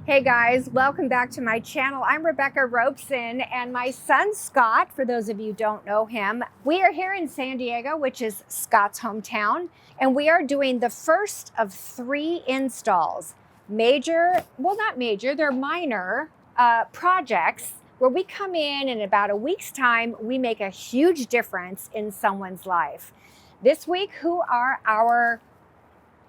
Hey guys, welcome back to my channel. I'm Rebecca Robeson and my son Scott, for those of you who don't know him, we are here in San Diego, which is Scott's hometown, and we are doing the first of 3 installs. Major, well not major, they're minor projects where we come in about a week's time, we make a huge difference in someone's life. This week, who are our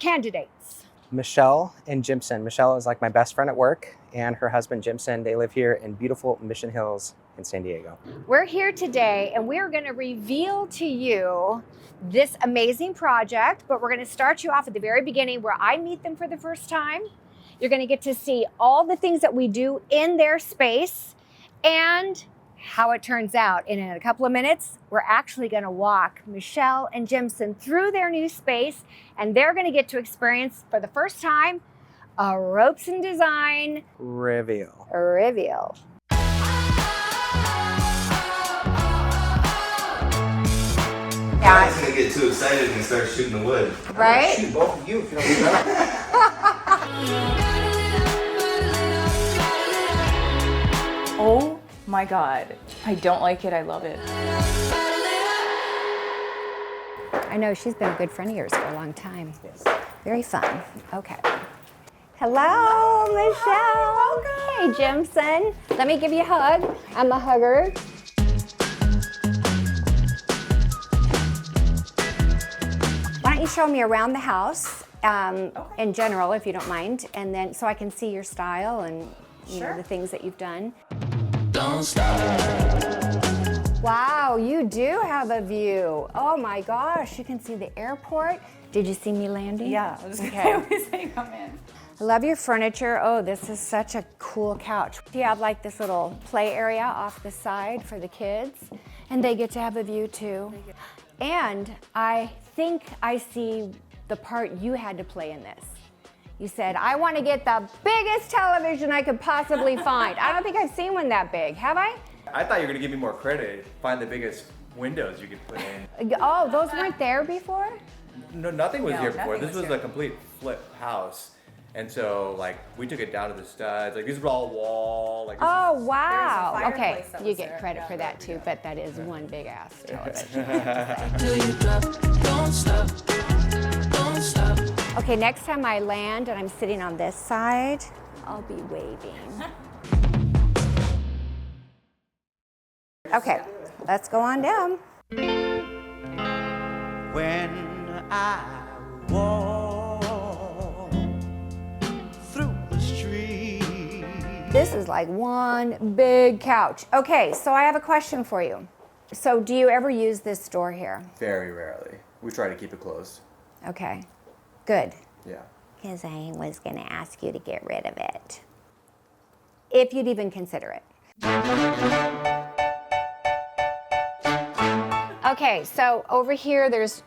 candidates? Michelle and Jimson. Michelle is like my best friend at work, and her husband Jimson, they live here in beautiful Mission Hills in San Diego. We're here today and we're going to reveal to you this amazing project, but we're going to start you off at the very beginning where I meet them for the first time. You're going to get to see all the things that we do in their space and how it turns out. And in a couple of minutes, we're actually going to walk Michelle and Jimson through their new space, and they're going to get to experience for the first time a Robeson design Reveal. I'm gonna get too excited and start shooting the wood. Right? Shoot both of you if you don't do that. Oh my God. I don't like it. I love it. I know she's been a good friend of yours for a long time. Yes. Very fun. Okay. Hello, Michelle. Hey, Jimson. Let me give you a hug. I'm a hugger. Why don't you show me around the house in general, if you don't mind, and then so I can see your style and you know, the things that you've done. Don't stop. Wow, you do have a view. Oh my gosh, you can see the airport. Did you see me landing? Yeah, I was gonna say come in. I love your furniture. Oh, this is such a cool couch. You have like this little play area off the side for the kids, and they get to have a view too. And I think I see the part you had to play in this. You said, I want to get the biggest television I could possibly find. I don't think I've seen one that big, have I? I thought you were gonna give me more credit. Find the biggest windows you could put in. Oh, those weren't there before? No, nothing was No, here before. nothing This was was here. a complete flip house. And so like we took it down to the studs. Like these were all wall. Like this Oh, wow. There was a Okay, fireplace that you was get there. credit Yeah, for that too, but that is one big ass television. Till you drop. Don't stop. Don't stop. Okay, next time I land and I'm sitting on this side, I'll be waving. Okay, let's go on down. When I walk through the street. This is like one big couch. Okay, so I have a question for you. So do you ever use this door here? very rarely. We try to keep it closed. Okay, good. Yeah. Because I was gonna ask you to get rid of it. If you'd even consider it. Okay, so over here there's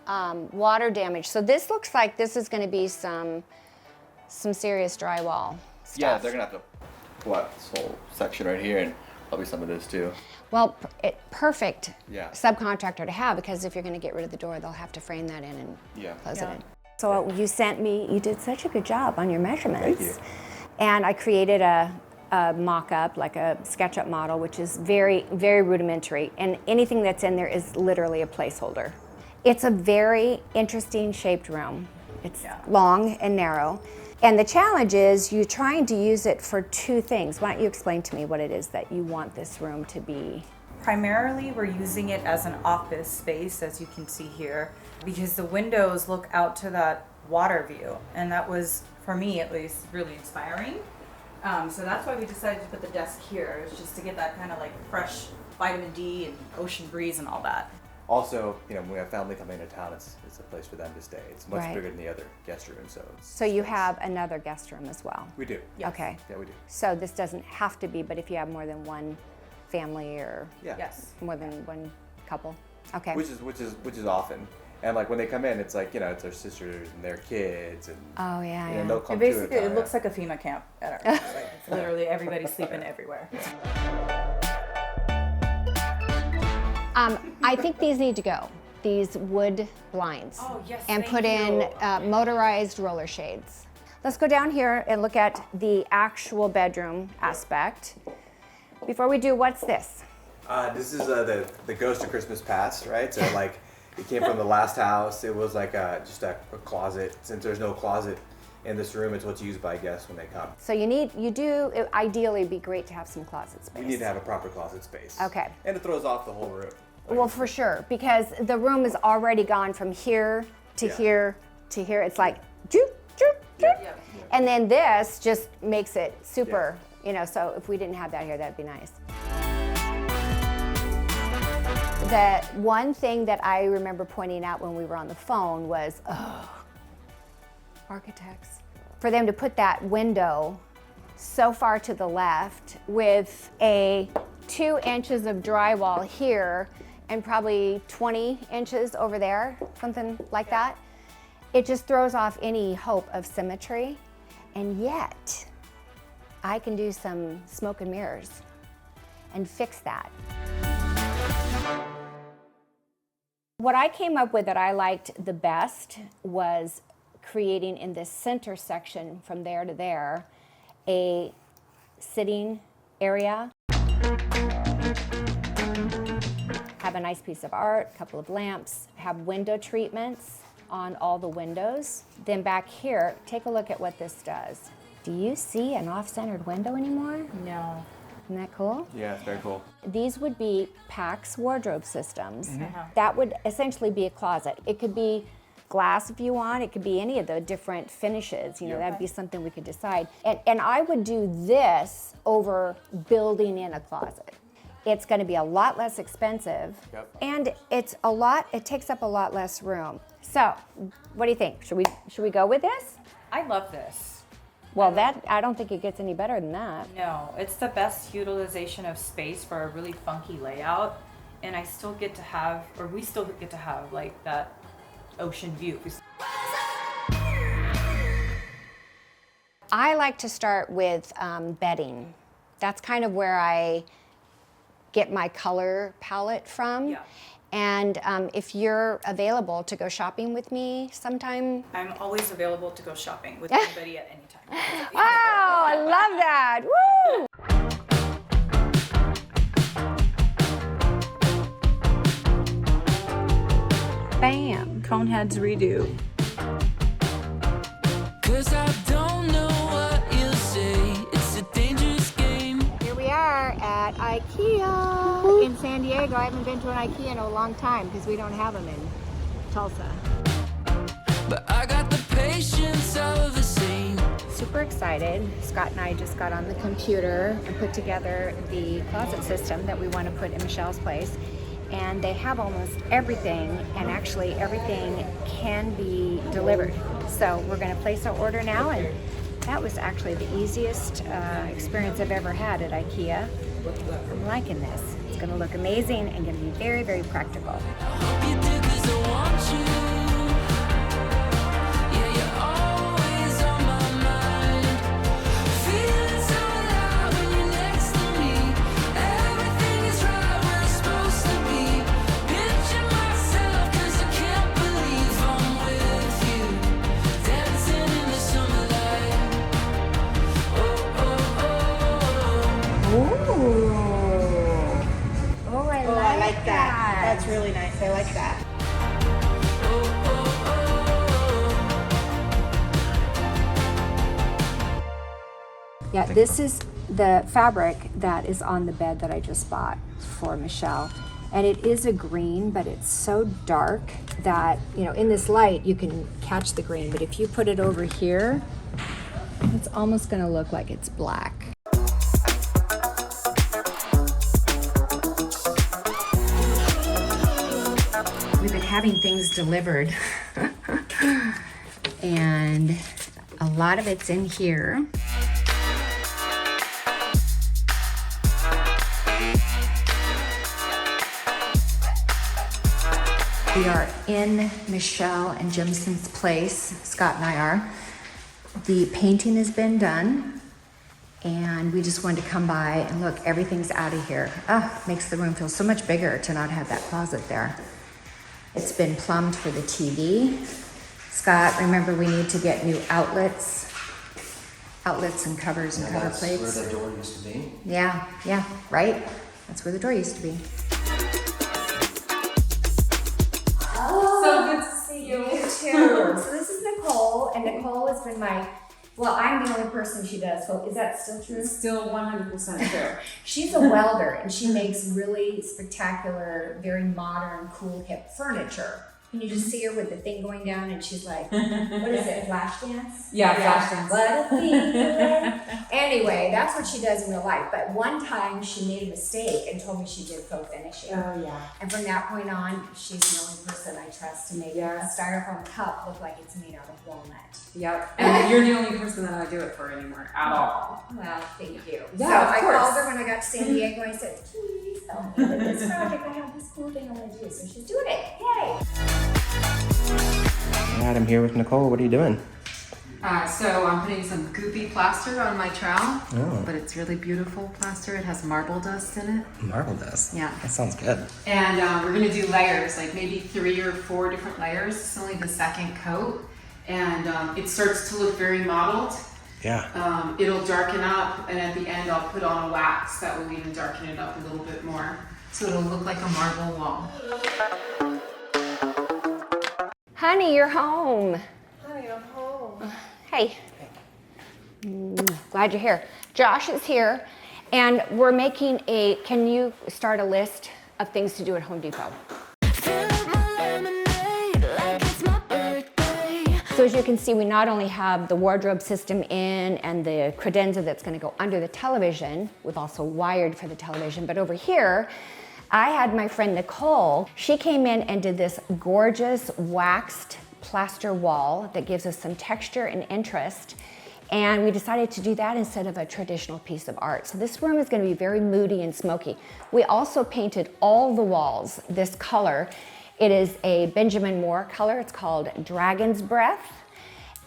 water damage. So this looks like this is gonna be some serious drywall stuff. Yeah, they're gonna have to pull out this whole section right here and probably some of this too. Well, perfect Yeah. subcontractor to have, because if you're gonna get rid of the door, they'll have to frame that in and Yeah. close Yeah. it in. So you sent me, you did such a good job on your measurements. Thank you. And I created a mock-up, like a SketchUp model, which is very, very rudimentary. And anything that's in there is literally a placeholder. It's a very interesting shaped room. It's long and narrow. And the challenge is you're trying to use it for 2 things. Why don't you explain to me what it is that you want this room to be? Primarily, we're using it as an office space, as you can see here, because the windows look out to that water view. And that was, for me at least, really inspiring. So that's why we decided to put the desk here, is just to get that kind of like fresh vitamin D and ocean breeze and all that. Also, you know, when we have family coming into town, it's a place for them to stay. It's much Right. bigger than the other guest room, so it's So you have another guest room as well? We do. Okay. Yeah, we do. So this doesn't have to be, but if you have more than one family or Yeah. Yes. more than one couple? Okay. Which is often. And like when they come in, it's like, you know, it's their sisters and their kids and Oh, yeah, and yeah. they'll come Basically, to it looks like a FEMA camp at our house. Like, it's literally everybody sleeping everywhere. I think these need to go. These wood blinds. Oh, yes, And thank put in you. motorized roller shades. Let's go down here and look at the actual bedroom aspect. Before we do, what's this? This is the ghost of Christmas past, right? So like, it came from the last house. It was like just a closet. Since there's no closet in this room, it's what's used by guests when they come. So you do ideally be great to have some closet space. We need to have a proper closet space. Okay. And it throws off the whole room. Well, for sure, because the room is already gone from here to here to here. It's like, doop, doop, doop. Yeah. And then this just makes it super, you know, so if we didn't have that here, that'd be nice. The one thing that I remember pointing out when we were on the phone was, architects, for them to put that window so far to the left with a 2 inches of drywall here and probably 20 inches over there, something like that. It just throws off any hope of symmetry. And yet, I can do some smoke and mirrors and fix that. What I came up with that I liked the best was creating in this center section from there to there a sitting area. Have a nice piece of art, a couple of lamps, have window treatments on all the windows. Then back here, take a look at what this does. Do you see an off-centered window anymore? No. Isn't that cool? Yeah, it's very cool. These would be PAX wardrobe systems. That would essentially be a closet. It could be glass if you want, it could be any of the different finishes, you know, that'd be something we could decide. And I would do this over building in a closet. It's gonna be a lot less expensive, and it takes up a lot less room. So, what do you think? Should we go with this? I love this. Well, I don't think it gets any better than that. No, it's the best utilization of space for a really funky layout, and I still get to have, or we still get to have, like that ocean view. I like to start with bedding. That's kind of where I get my color palette from. Yeah. And if you're available to go shopping with me sometime. I'm always available to go shopping with anybody at any time. Oh, I love that. Woo! Bam. Coneheads redo. 'Cause I don't know what you'll say. It's a dangerous game. Here we are at IKEA in San Diego. I haven't been to an IKEA in a long time because we don't have them in Tulsa. But I got the patience of the same. Super excited. Scott and I just got on the computer and put together the closet system that we want to put in Michelle's place. And they have almost everything, and actually everything can be delivered. So we're going to place our order now, and that was actually the easiest experience I've ever had at IKEA. I'm liking this. It's going to look amazing and going to be very, very practical. Hope you do 'cause I want you. Yeah, you're always on my mind. Feeling so alive when you're next to me. Everything is right where it's supposed to be. Picture myself 'cause I can't believe I'm with you. Dancing in the summer light. Oh, oh, oh. Oh, I like that. That's really nice. I like that. Yeah, this is the fabric that is on the bed that I just bought for Michelle. And it is a green, but it's so dark that, you know, in this light you can catch the green. But if you put it over here, it's almost gonna look like it's black. We've been having things delivered and a lot of it's in here. We are in Michelle and Jimson's place, Scott and I are. The painting has been done and we just wanted to come by and look, everything's out of here. Makes the room feel so much bigger to not have that closet there. It's been plumbed for the TV. Scott, remember we need to get new outlets outlets and covers and cover plates. That's where the door used to be. Yeah, right? That's where the door used to be. So good to see you. You too. So this is Nicole, and Nicole has been well, I'm the only person she does. So is that still true? Still 100% true. She's a welder, and she makes really spectacular, very modern, cool, hip furniture. Can you just see her with the thing going down, and she's like, what is it, flash dance? Yeah, flash dance. What a feeling. Anyway, that's what she does in real life. But one time she made a mistake and told me she did faux finishing. Oh yeah. And from that point on, she's the only person I trust to make a styrofoam cup look like it's made out of walnut. Yep. And you're the only person that I do it for anymore at all. Well, thank you. Yeah, so of I course. called her when I got to San Diego. I said, please help me with this project. I have this cool thing I want to do. So she's doing it. Yay. All right, I'm here with Nicole. What are you doing? So I'm putting some goopy plaster on my trowel, Oh. but it's really beautiful plaster. It has marble dust in it. Marble dust. Yeah. That sounds good. And we're gonna do layers, like maybe 3 or 4 different layers. It's only the second coat, and it starts to look very mottled. Yeah. It'll darken up, and at the end I'll put on a wax that will even darken it up a little bit more. So it'll look like a marble wall. Honey, you're home. Honey, I'm home. Hey. Glad you're here. Josh is here, and we're making can you start a list of things to do at Home Depot? So as you can see, we not only have the wardrobe system in and the credenza that's going to go under the television, we've also wired for the television, but over here, I had my friend Nicole. She came in and did this gorgeous waxed plaster wall that gives us some texture and interest. And we decided to do that instead of a traditional piece of art. So this room is going to be very moody and smoky. We also painted all the walls this color. It is a Benjamin Moore color. It's called Dragon's Breath.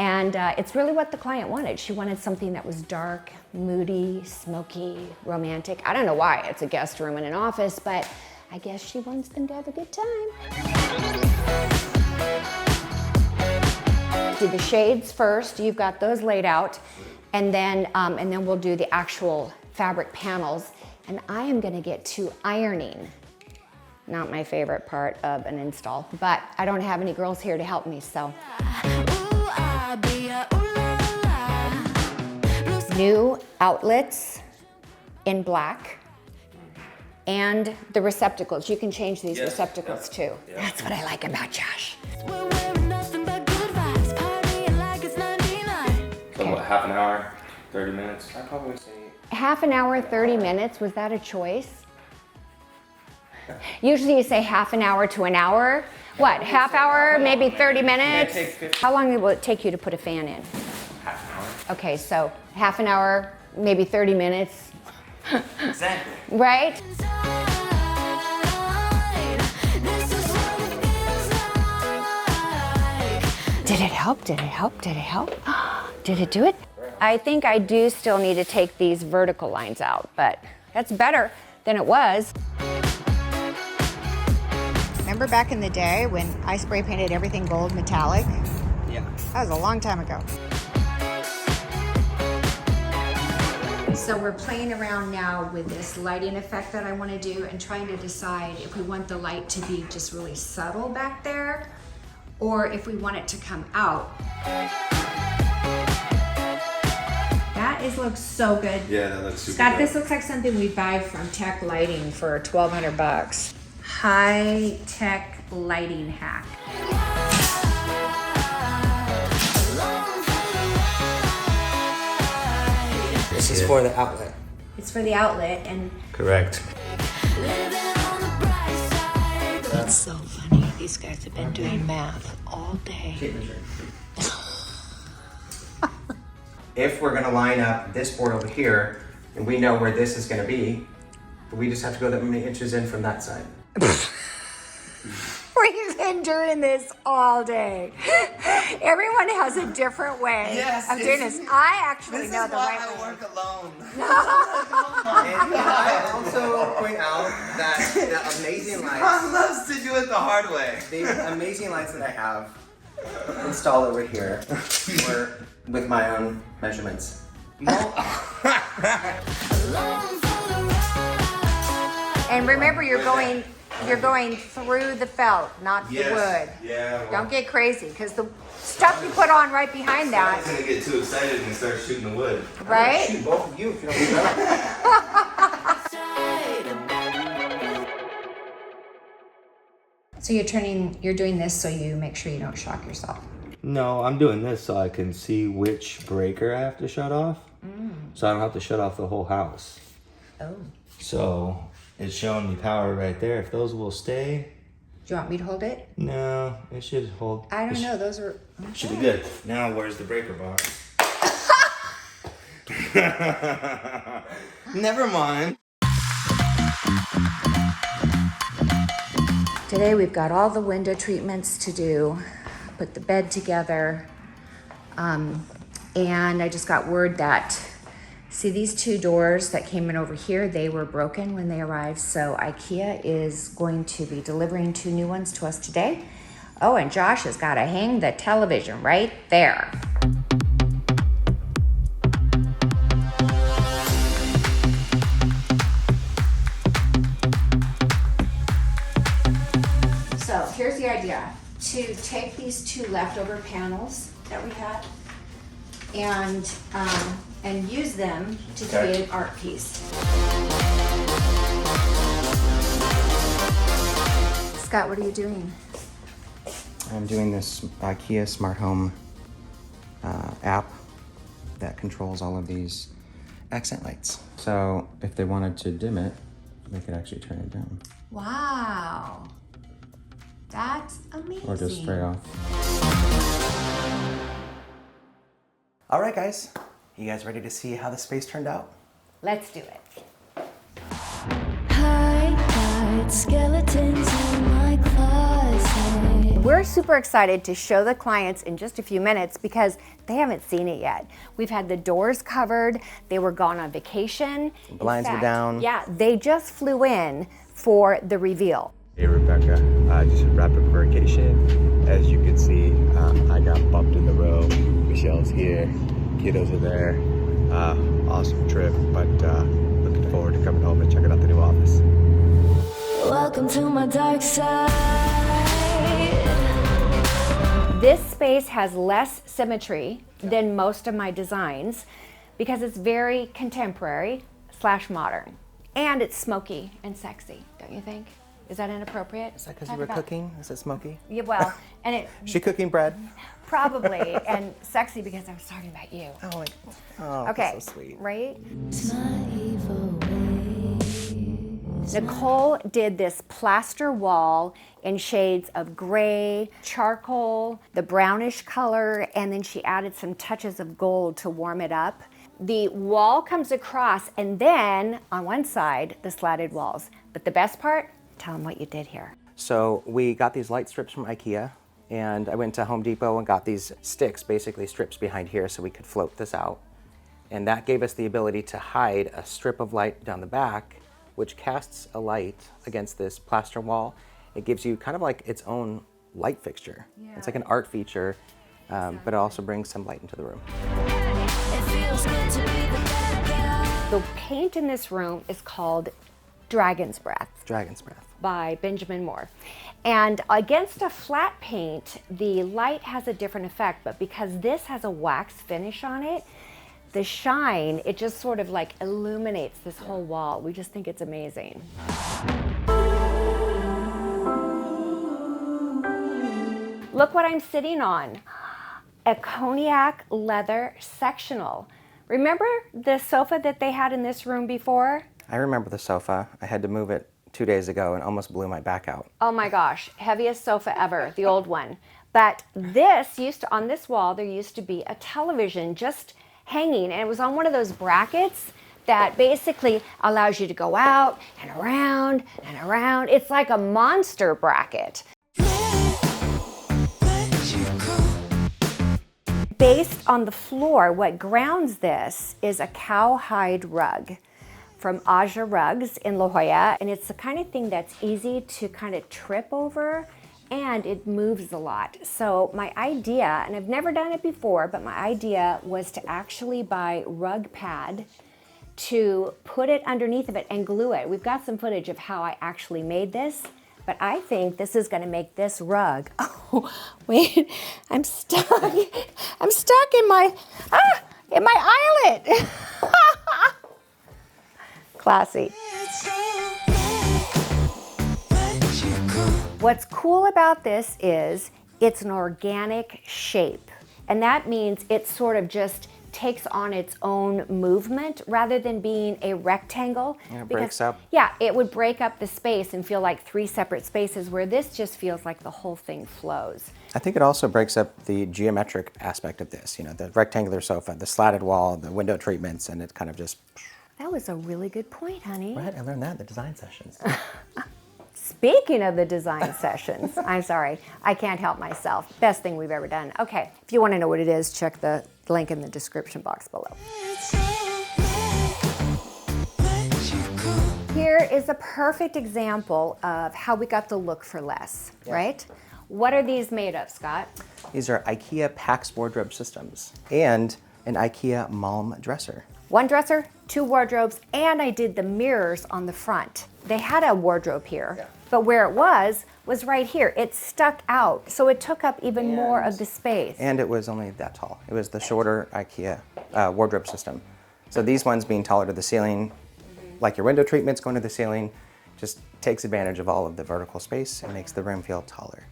And it's really what the client wanted. She wanted something that was dark, moody, smoky, romantic. I don't know why it's a guest room in an office, but I guess she wants them to have a good time. Do the shades first. You've got those laid out, and then we'll do the actual fabric panels. And I am going to get to ironing. Not my favorite part of an install, but I don't have any girls here to help me, so. New outlets in black and the receptacles. You can change these receptacles too. That's what I like about Josh. We're wearing nothing but good vibes, partying like it's 99. So what, half an hour, 30 minutes? I'd probably say. Half an hour, 30 minutes, was that a choice? Usually you say half an hour to an hour. What, half hour, maybe 30 minutes? How long will it take you to put a fan in? Half an hour. Okay, so half an hour, maybe 30 minutes. Exactly. Right? This is what it feels like. Did it help? Did it help? Did it help? Did it do it? I think I do still need to take these vertical lines out, but that's better than it was. Remember back in the day when I spray painted everything gold metallic? Yeah. That was a long time ago. So we're playing around now with this lighting effect that I want to do and trying to decide if we want the light to be just really subtle back there or if we want it to come out. That looks so good. Yeah, that looks super Scott, good. this looks like something we'd buy from Tech Lighting for $1,200. High tech lighting hack. This is for the outlet. It's for the outlet and Correct. Living on the bright side. That's so funny. These guys have been doing math all day. If we're gonna line up this board over here, and we know where this is gonna be, we just have to go that many inches in from that side. we've been doing this all day. Everyone has a different way of doing this. I actually know the right way. work alone. And I also point out that the amazing lights. Scott loves to do it the hard way. The amazing lights that I have installed over here were with my own measurements. And remember, you're going through the felt, not the wood. Yeah. Well, Don't get crazy, because the stuff you put on right behind that, I'm gonna get too excited and start shooting the wood. right? Shoot both of you if you don't do that. So you're doing this so you make sure you don't shock yourself. No, I'm doing this so I can see which breaker I have to shut off. So I don't have to shut off the whole house. Oh. So it's showing me power right there. If those will stay, Do you want me to hold it? no, it should hold. I don't know. Those are. Should be good. Now where's the breaker box? Never mind. Today we've got all the window treatments to do, put the bed together, and I just got word that, see these two doors that came in over here, they were broken when they arrived, so IKEA is going to be delivering 2 new ones to us today. Oh, and Josh has got to hang the television right there. So here's the idea, to take these 2 leftover panels that we had and use them to create an art piece. Scott, what are you doing? I'm doing this IKEA smart home app that controls all of these accent lights. So if they wanted to dim it, they could actually turn it down. Wow, that's amazing. Or just straight off. All right, guys. You guys ready to see how the space turned out? Let's do it. Hide skeletons in my closet. We're super excited to show the clients in just a few minutes because they haven't seen it yet. We've had the doors covered, they were gone on vacation. Blinds were down. Yeah, they just flew in for the reveal. Hey, Rebecca. Just wrapped up vacation. As you can see, I got bumped in the road. Michelle's here. Kiddos are there. Awesome trip, but looking forward to coming home and checking out the new office. Welcome to my dark side. This space has less symmetry than most of my designs because it's very contemporary / modern. And it's smoky and sexy, don't you think? Is that inappropriate? Is that because you were cooking? Is it smoky? Yeah, well, and it She cooking bread? probably, and sexy because I was talking about you. Oh, like, oh, Okay, that's so sweet. right? My evil ways. Nicole did this plaster wall in shades of gray, charcoal, the brownish color, and then she added some touches of gold to warm it up. The wall comes across, and then on one side, the slatted walls. But the best part, tell them what you did here. So we got these light strips from IKEA, and I went to Home Depot and got these sticks, basically strips behind here, so we could float this out. And that gave us the ability to hide a strip of light down the back, which casts a light against this plaster wall. It gives you kind of like its own light fixture. Yeah. It's like an art feature, but it also brings some light into the room. It feels good to be the bad guy. The paint in this room is called Dragon's Breath Dragon's Breath. by Benjamin Moore. And against a flat paint, the light has a different effect, but because this has a wax finish on it, the shine, it just sort of like illuminates this whole wall. We just think it's amazing. Look what I'm sitting on. A cognac leather sectional. Remember the sofa that they had in this room before? I remember the sofa. I had to move it 2 days ago and almost blew my back out. Oh my gosh, heaviest sofa ever, the old one. But this used to, on this wall, there used to be a television just hanging, and it was on one of those brackets that basically allows you to go out and around and around. It's like a monster bracket. Based on the floor, what grounds this is a cowhide rug from Aja Rugs in La Jolla, and it's the kind of thing that's easy to kind of trip over and it moves a lot. So my idea, and I've never done it before, but my idea was to actually buy rug pad to put it underneath of it and glue it. We've got some footage of how I actually made this, but I think this is gonna make this rug. Oh, wait, I'm stuck. I'm stuck in my eyelet. Classy. What's cool about this is it's an organic shape, and that means it sort of just takes on its own movement rather than being a rectangle. And it breaks up. Yeah, it would break up the space and feel like 3 separate spaces, where this just feels like the whole thing flows. I think it also breaks up the geometric aspect of this, you know, the rectangular sofa, the slatted wall, the window treatments, and it kind of just... That was a really good point, honey. Right, I learned that in the design sessions. Speaking of the design sessions, I'm sorry, I can't help myself. Best thing we've ever done. Okay, if you want to know what it is, check the link in the description box below. Here is a perfect example of how we got the look for less, right? What are these made of, Scott? These are IKEA PAX wardrobe systems and an IKEA Malm dresser. 1 dresser, 2 wardrobes, and I did the mirrors on the front. They had a wardrobe here, but where it was right here. It stuck out, so it took up even more of the space. And it was only that tall. It was the shorter IKEA wardrobe system. So these ones being taller to the ceiling, like your window treatments going to the ceiling, just takes advantage of all of the vertical space and makes the room feel taller.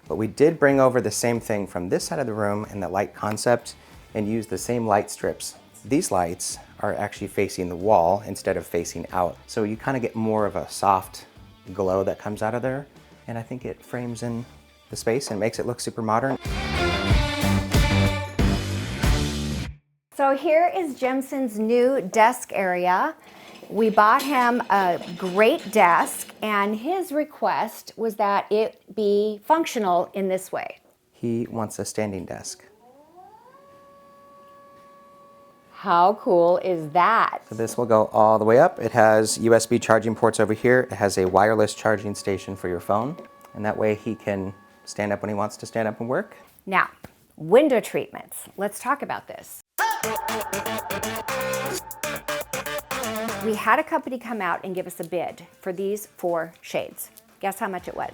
But we did bring over the same thing from this side of the room in the light concept and use the same light strips. These lights are actually facing the wall instead of facing out. So you kind of get more of a soft glow that comes out of there. And I think it frames in the space and makes it look super modern. So here is Jimson's new desk area. We bought him a great desk, and his request was that it be functional in this way. He wants a standing desk. How cool is that? So this will go all the way up. It has USB charging ports over here. It has a wireless charging station for your phone. And that way he can stand up when he wants to stand up and work. Now, window treatments. Let's talk about this. We had a company come out and give us a bid for these 4 shades. Guess how much it was?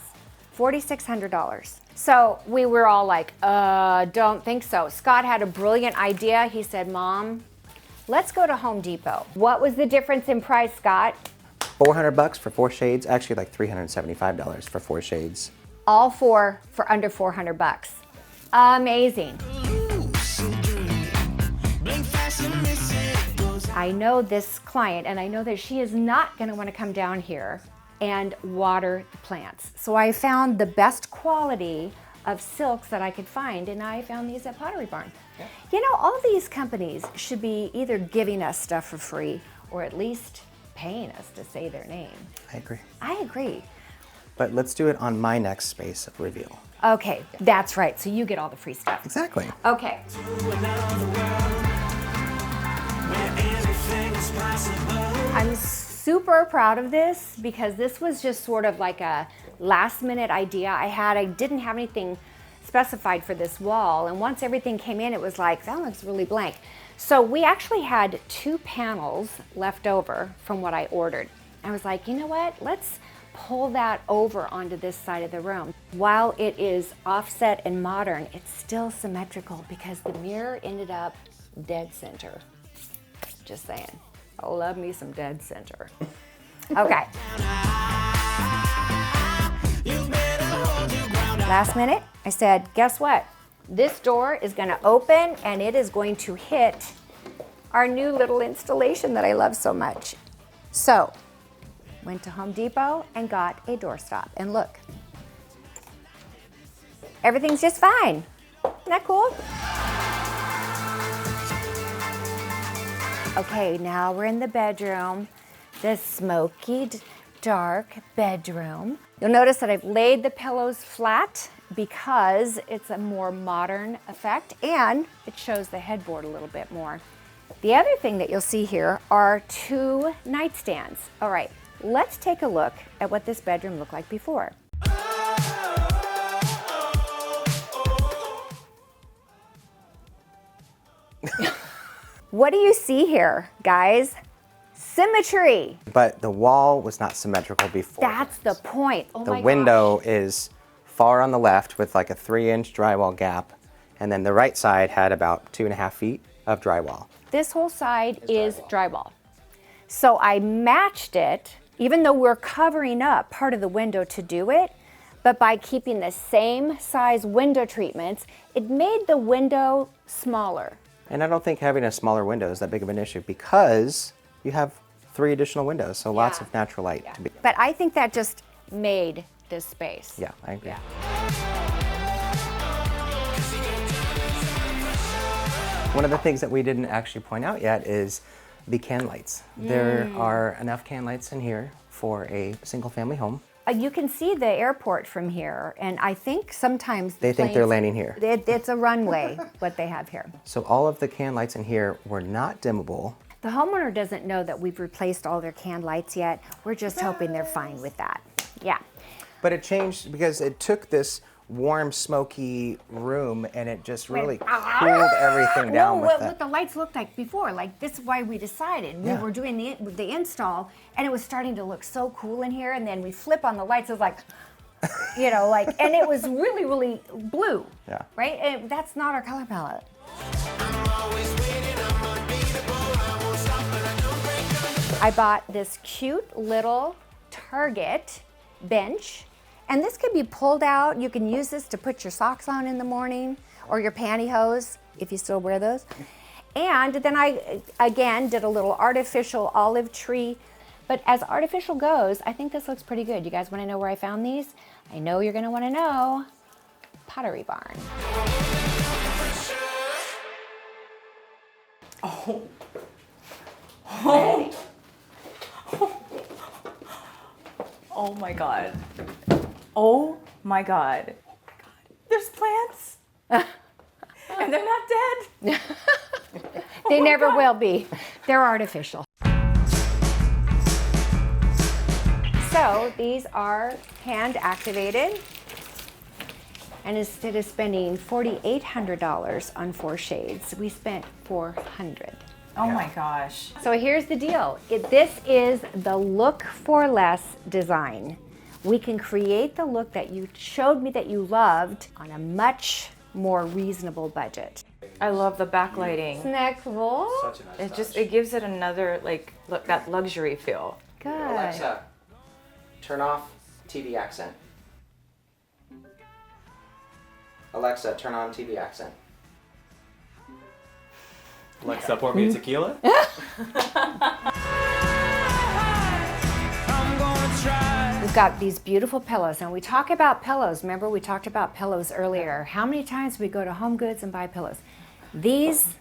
$4,600. So we were all like, don't think so. Scott had a brilliant idea. He said, Mom, let's go to Home Depot. What was the difference in price, Scott? $400 for 4 shades, actually like $375 for 4 shades. All 4 for under $400. Amazing. I know this client, and I know that she is not going to want to come down here and water the plants. So I found the best quality of silks that I could find, and I found these at Pottery Barn. Yeah. You know, all these companies should be either giving us stuff for free or at least paying us to say their name. I agree. I agree. But let's do it on my next space reveal. Okay, that's right. So you get all the free stuff. Exactly. Okay. I'm super proud of this because this was just sort of like a last minute idea I had. I didn't have anything specified for this wall, and once everything came in, it was like, that looks really blank. So we actually had 2 panels left over from what I ordered. I was like, you know what? Let's pull that over onto this side of the room. While it is offset and modern, it's still symmetrical because the mirror ended up dead center. Just saying. I love me some dead center. Okay. Last minute, I said, guess what? This door is gonna open and it is going to hit our new little installation that I love so much. So, went to Home Depot and got a doorstop. And look, everything's just fine. Isn't that cool? Okay, now we're in the bedroom, the smoky, dark bedroom. You'll notice that I've laid the pillows flat because it's a more modern effect and it shows the headboard a little bit more. The other thing that you'll see here are 2 nightstands. All right, let's take a look at what this bedroom looked like before. What do you see here, guys? Symmetry. But the wall was not symmetrical before. That's the point. Oh The my window gosh. is far on the left with like a 3-inch drywall gap. And then the right side had about 2.5 feet of drywall. This whole side is drywall. So I matched it, even though we're covering up part of the window to do it, but by keeping the same size window treatments, it made the window smaller. And I don't think having a smaller window is that big of an issue because you have 3 additional windows, so lots of natural light to be. But I think that just made this space. Yeah, I agree. One of the things that we didn't actually point out yet is the can lights. There are enough can lights in here for a single family home. You can see the airport from here, and I think sometimes They think they're landing here. It's a runway, what they have here. So all of the can lights in here were not dimmable. The homeowner doesn't know that we've replaced all their can lights yet. We're just hoping they're fine with that. Yeah. But it changed because it took this warm, smoky room and it just really cooled everything down with what the lights looked like before. Like, this is why we decided. We were doing the install, and it was starting to look so cool in here, and then we flip on the lights, it was like, you know, like, and it was really, really blue. Yeah. Right? And that's not our color palette. I bought this cute little Target bench, and this could be pulled out. You can use this to put your socks on in the morning, or your pantyhose, if you still wear those. And then I, again, did a little artificial olive tree. But as artificial goes, I think this looks pretty good. You guys want to know where I found these? I know you're going to want to know. Pottery Barn. Oh. Ready. Oh my God. Oh my God. There's plants. And they're not dead. They never will be. They're artificial. So these are hand activated. And instead of spending $4,800 on 4 shades, we spent $400. Oh my gosh. So here's the deal. This is the look for less design. We can create the look that you showed me that you loved on a much more reasonable budget. I love the backlighting. Isn't that cool? Such a nice It just, it gives it another, like, look, that luxury feel. Good. Alexa, turn off TV accent. Alexa, turn on TV accent. Alexa, pour me a tequila. We've got these beautiful pillows. And we talk about pillows. Remember, we talked about pillows earlier. How many times we go to Home Goods and buy pillows? These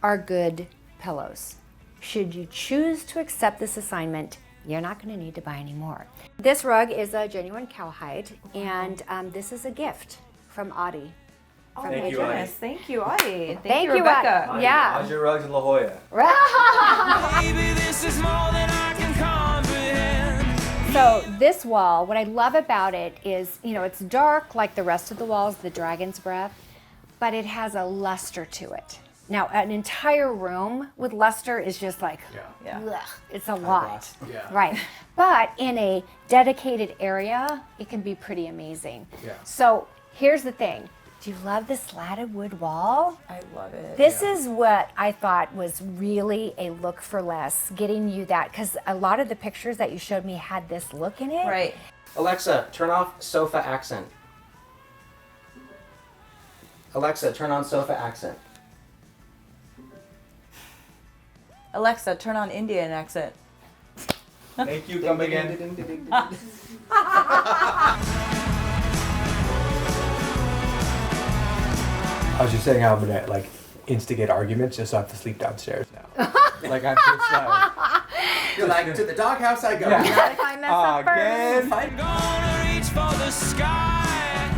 are good pillows. Should you choose to accept this assignment, you're not going to need to buy any more. This rug is a genuine cowhide, and this is a gift from Audie. Oh Thank my you, goodness. Audie. Thank you, Audie. Thank you, Rebecca. Audie. Yeah. How's your rugs in La Jolla? Baby, this is more than I can comprehend. So this wall, what I love about it is, you know, it's dark like the rest of the walls, the dragon's breath, but it has a luster to it. Now, an entire room with luster is just like, ugh, it's a lot. Yeah. Right. But in a dedicated area, it can be pretty amazing. Yeah. So here's the thing. Do you love the slatted wood wall? I love it. This is what I thought was really a look for less, getting you that, because a lot of the pictures that you showed me had this look in it. Right. Alexa, turn off sofa accent. Alexa, turn on sofa accent. Alexa, turn on Indian accent. Thank you. Come again. I was just saying how I'm gonna like instigate arguments just so I have to sleep downstairs now. Like I'm just like, You're like, to the doghouse I go. Yeah. If I mess up again. Gonna reach for the sky.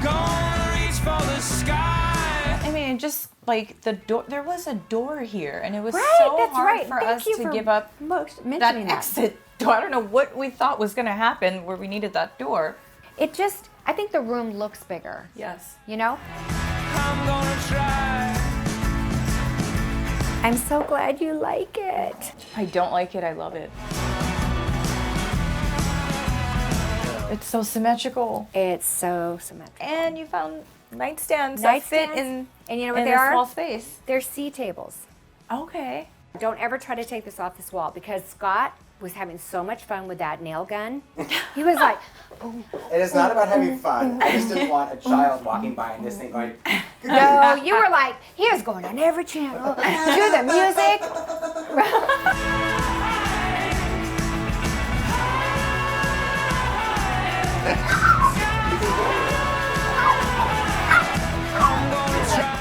Gonna reach for the sky. I mean, just like the door, there was a door here, and it was Right, so that's hard right. for Thank us you to for give up mentioning that that. exit door. I don't know what we thought was going to happen where we needed that door. It just, I think the room looks bigger. Yes. You know? I'm gonna try. I'm so glad you like it. If I don't like it, I love it. It's so symmetrical. It's so symmetrical. And you found nightstands that fit in, and you know what in they a are? small space. They're C tables. Okay. Don't ever try to take this off this wall because Scott was having so much fun with that nail gun. He was like, It is not about having fun. I just didn't want a child walking by and this thing going. no, you were like, he is going on every channel, to the music.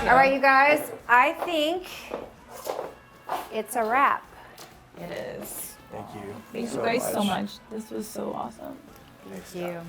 All right, you guys, I think it's a wrap. It is. Thank you. Thank you guys so much. This was so awesome. Thank you.